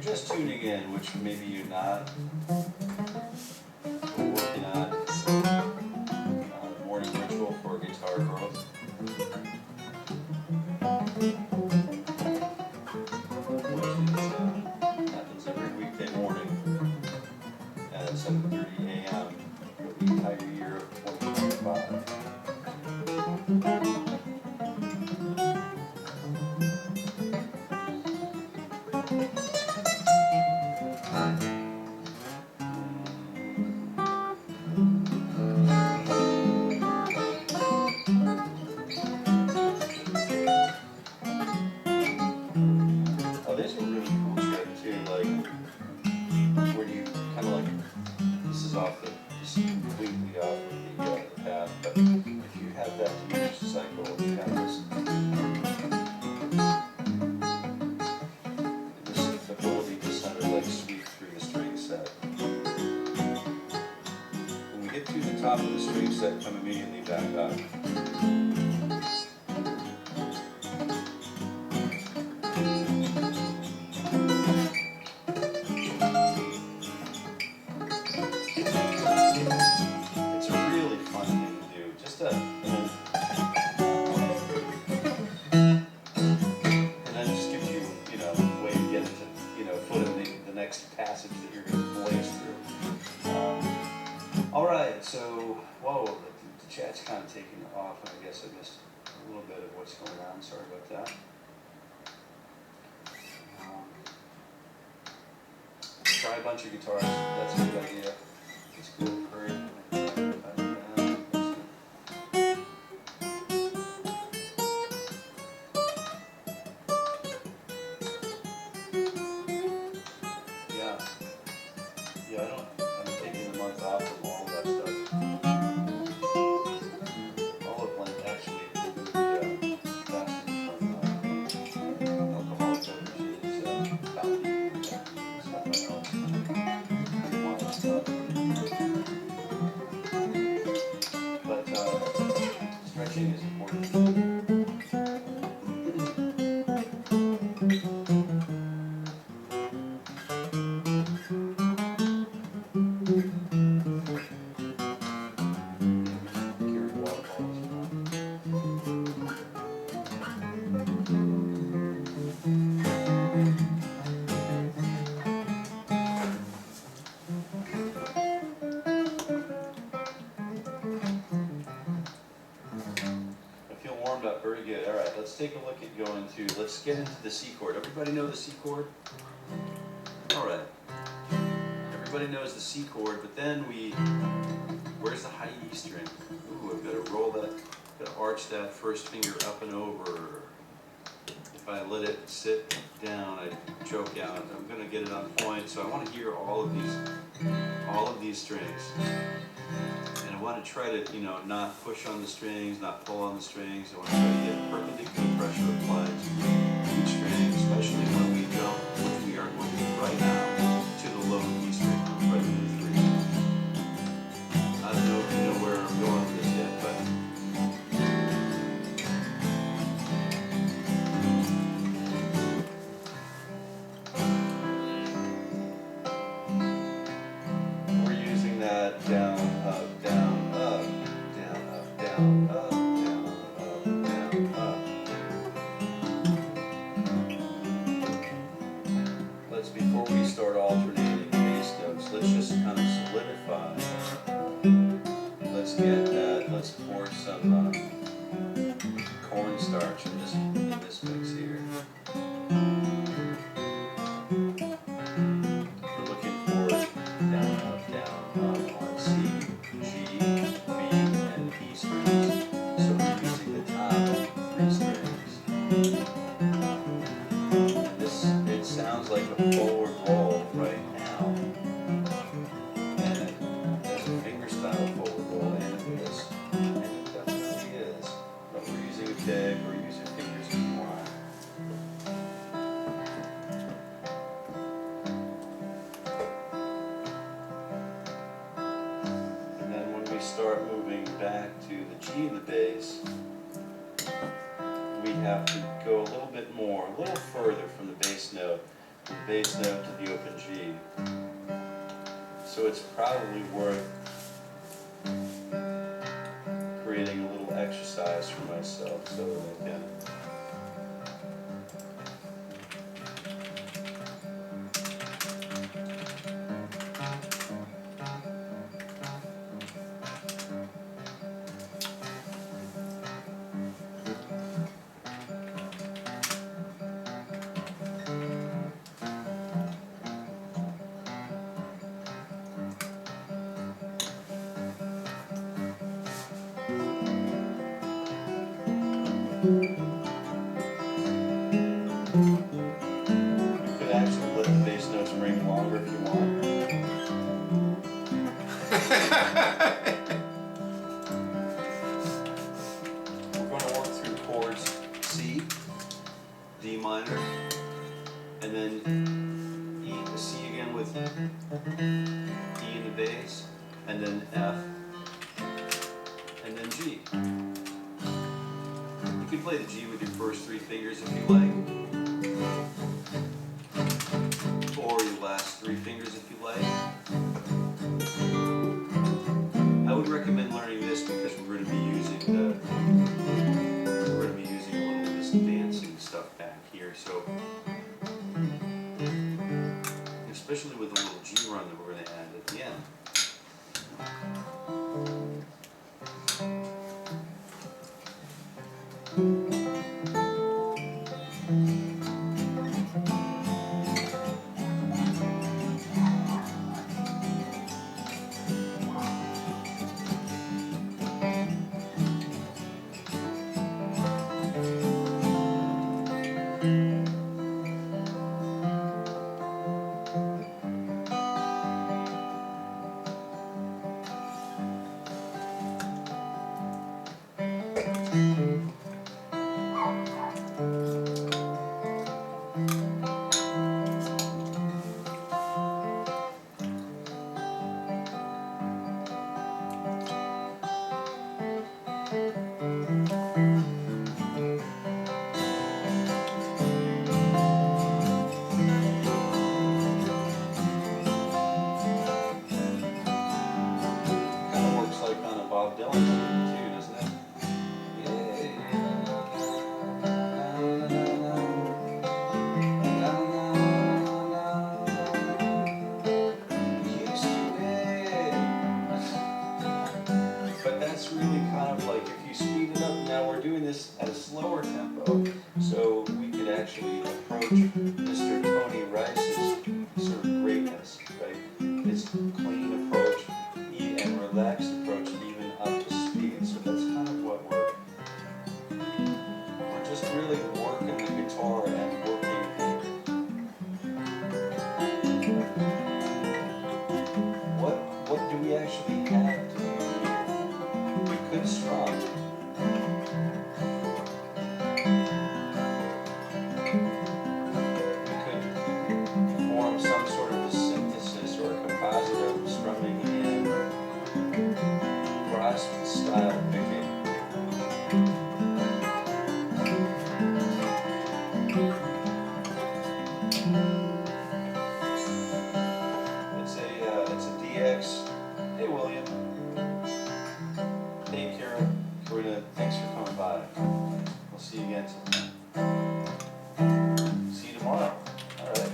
you're just tuning in, which maybe you're not, we're working on morning ritual for guitar growth. Which is, happens every weekday morning at 7:30 a.m. for the entire year of 2025. Oh, there's a really cool trick too, like where you kind of like, this is off the, just completely off of the path, but if you have that diminished cycle, you have this ability to kind of like sweep through the string set. When we get to the top of the string set, come immediately back up. It's a really fun thing to do. Just a, and then just gives you, you know, a way to get into, you know, foot in the next passage that you're going to blaze through. All right, so, whoa, the chat's kind of taking off, and I guess I missed a little bit of what's going on. Sorry about that. Try a bunch of guitars. That's a good idea. It's good for yeah. Yeah, I'm taking the month off from all that stuff. All of Lent actually is going to be fasting from alcohol beverages, coffee, stuff like that. Wine stuff. But stretching is important. Carry water bottles around. I feel warmed up, very good. All right, let's take a look at going to, let's get into the C chord. Everybody know the C chord? All right. Everybody knows the C chord, but then where's the high E string? Ooh, I've got to roll that, got to arch that first finger up and over. If I let it sit down, I choke out. I'm going to get it on point, so I want to hear all of these strings. And I want to try to, you know, not push on the strings, not pull on the strings. I want to try to get perpendicular pressure applied to each string, especially when we jump, which we are going to do right now, to the low E string, right in the 3. I don't know if you know where I'm going with this yet, but we're using that down, up, down, up, down, up, down, up, down, up, down, up. Before we start alternating bass notes, let's just kind of solidify. Let's get that, let's pour some cornstarch in this mix here. We're looking for down, up, on C, G, B, and E strings. So we're using the top 3 strings. And this, it sounds like a forward roll right now. And there's a fingerstyle forward roll, and it is. And it definitely is. But we're using a pick or using fingers if you want. And then when we start moving back to the G in the bass, we have to go a little bit more, a little further from the bass note. the bass note to the open G. So it's probably worth creating a little exercise for myself so that I can You could actually let the bass notes ring longer if you want. We're going to work through chords C, D minor, and then E, C again with E in the bass, and then F, and then G. You can play the G with your first three fingers if you like. Or your last three fingers if you like. I would recommend learning this because we're going to be using a little of this dancing stuff back here. So, especially with a little G run that we're going to add at the end. Bob Dylan too, doesn't it? But that's really kind of like if you speed it up. Now we're doing this at a slower tempo, so we could actually approach Mr. Tony Rice's sort of greatness, right? His clean approach and relaxed approach, even up to speed. So that's kind of what we're just really working the guitar and working. What do we actually have to do here? We could strum. We could form some sort of a synthesis or a composite of strumming and brass style picking. It's a DX. Hey William. Hey Kara. Thanks for coming by. We'll see you again sometime. See you tomorrow. All right.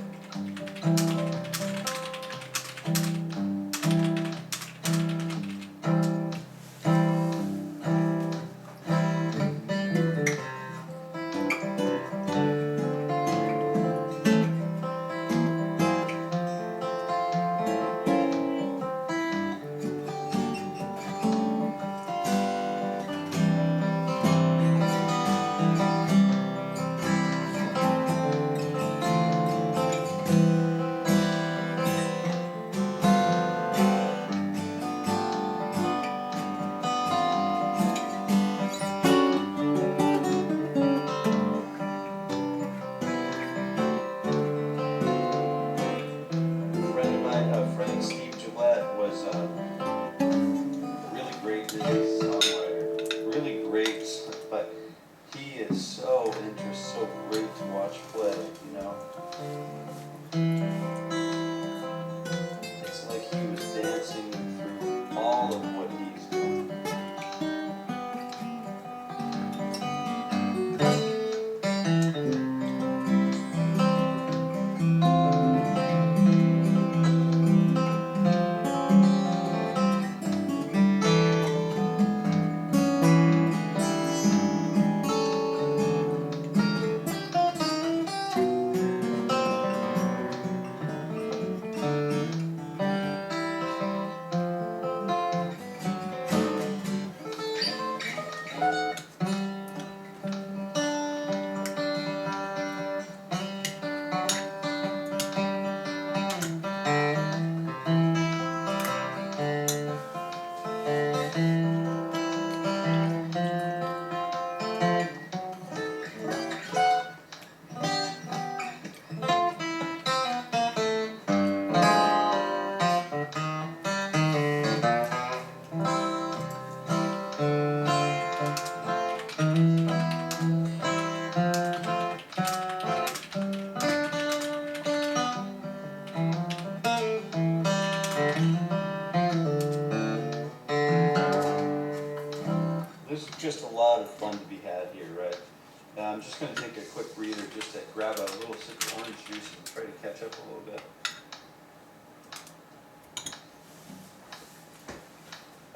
just gonna take a quick breather just to grab a little sip of orange juice and try to catch up a little bit.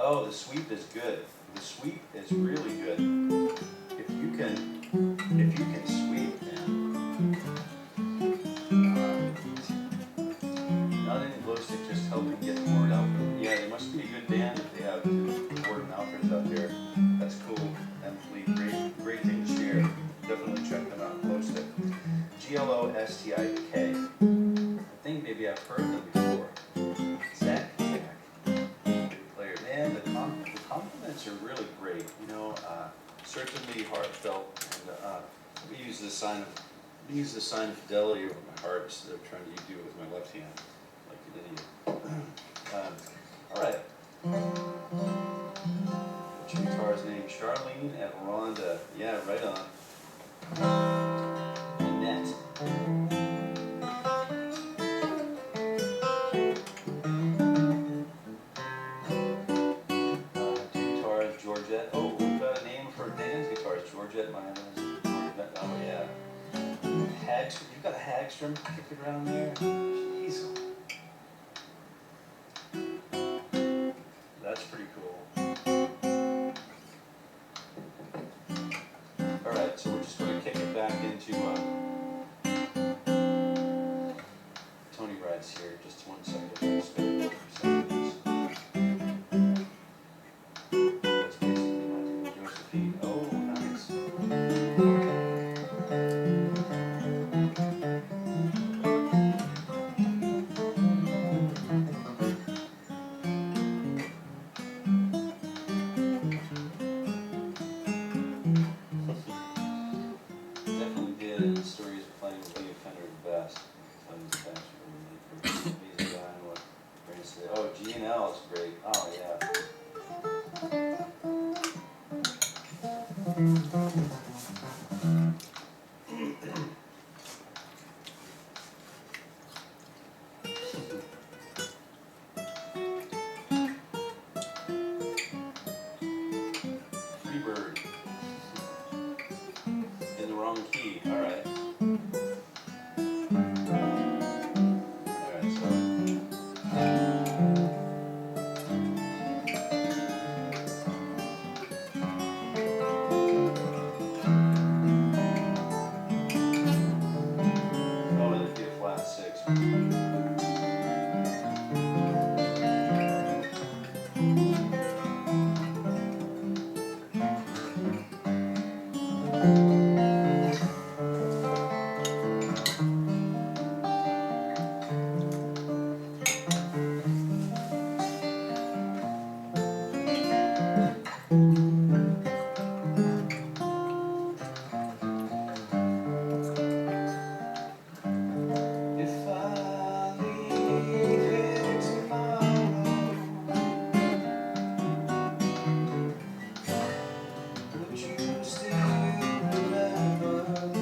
Oh, the sweep is good. The sweep is really good. If you can sweep, man. Not any glow stick, just helping get the word out. Yeah, they must be a good band if they have word of mouthers out there. That's cool. And Fleet, great thing to share. Definitely check them out. Glow stick. GLOSTIK. I think maybe I've heard them before. Zach. Good player. Man, the compliments are really great. You know, certainly heartfelt, and we use the sign of fidelity over my heart instead of trying to do it with my left hand, like an idiot. All right. What's your guitar's name? Charlene and Rhonda. Yeah, right on. Annette. Two guitars, Georgette. Oh, we've got a name for Dan's guitars. Georgette, mine is. Oh, yeah. Hagstrom. You've got a Hagstrom kicking around there? Jeez. That's pretty cool. Alright, so we're just going to kick it back into Tony Rides here. Just 1 second. Just spin it for seconds. That's basically my Josephine. Oh, nice. Definitely did. And the stories of playing with Lee Fender the best. Playing the best for amazing guy and what brings to oh, G&L is great. Oh yeah. Freebird. In the wrong key. Alright. Alright, so. Oh, that'd be a flat 6. If I leave here tomorrow, would you still remember me?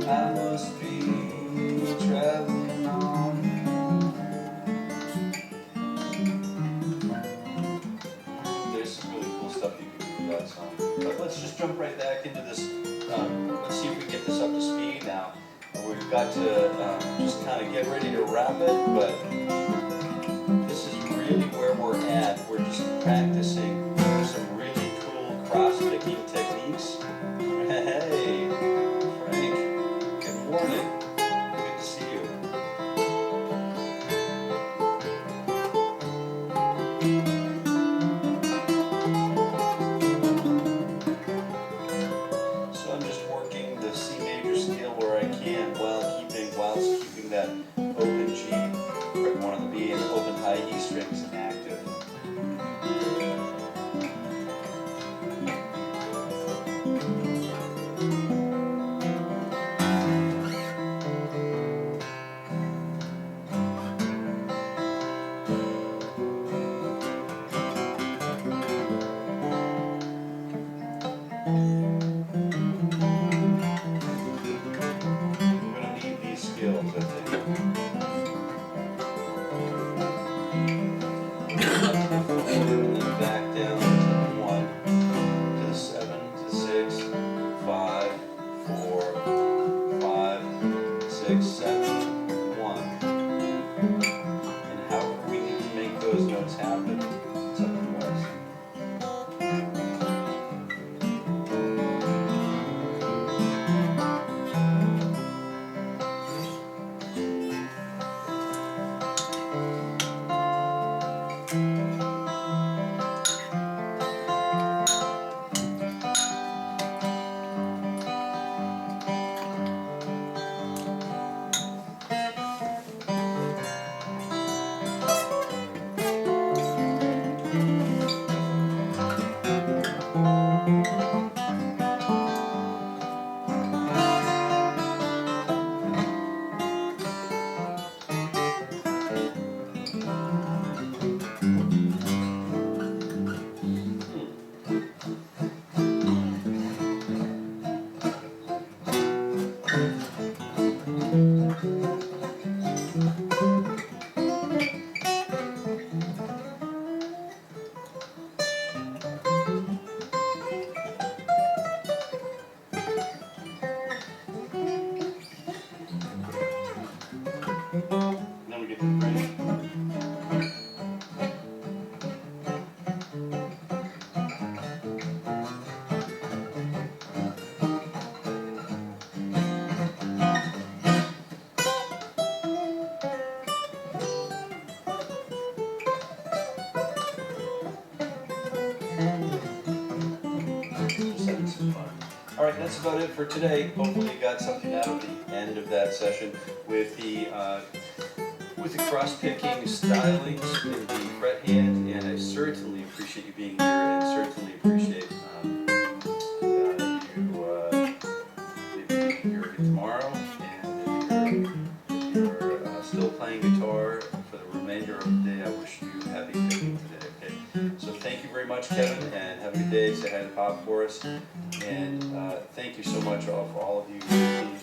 I must be traveling on. There's some really cool stuff you can do with that song. But let's just jump right back into this. Let's see if we can get this up to speed now. We've got to just kind of get ready to wrap it, but this is really where we're at. We're just practicing some really cool cross-picking techniques. Hey, Frank, good morning. Good to see you. So I'm just working the C major scale where I can whilst keeping that open G, where I want to be in open high E strings active. I'm gonna need these skills, I think. that's about it for today. Hopefully you got something out of the end of that session with the cross-picking stylings in the fret hand, and I certainly appreciate you being here, and certainly appreciate you maybe being here again tomorrow, and if you're still playing guitar for the remainder of the day, I wish you happy picking today, okay? So thank you very much, Kevin, and have a good day. Say hi to Pop for us, and thank you so much for all of you being